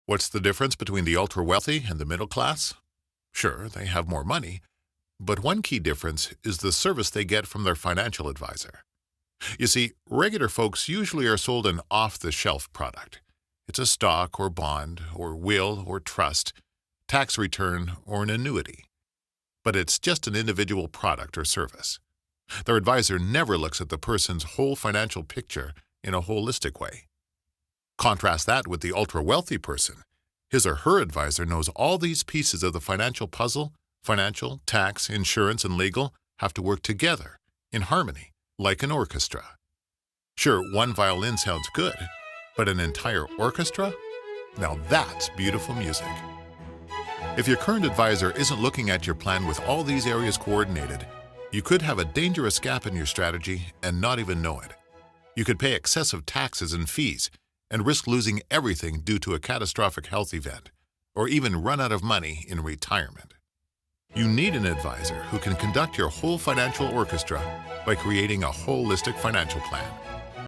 What's the difference between the ultra-wealthy and the middle class? Sure, they have more money, but one key difference is the service they get from their financial advisor. You see, regular folks usually are sold an off-the-shelf product. It's a stock or bond or will or trust, tax return or an annuity. But it's just an individual product or service. Their advisor never looks at the person's whole financial picture in a holistic way. Contrast that with the ultra-wealthy person. His or her advisor knows all these pieces of the financial puzzle, financial, tax, insurance, and legal, have to work together, in harmony, like an orchestra. Sure, one violin sounds good, but an entire orchestra? Now that's beautiful music. If your current advisor isn't looking at your plan with all these areas coordinated, you could have a dangerous gap in your strategy and not even know it. You could pay excessive taxes and fees and risk losing everything due to a catastrophic health event, or even run out of money in retirement. You need an advisor who can conduct your whole financial orchestra by creating a holistic financial plan.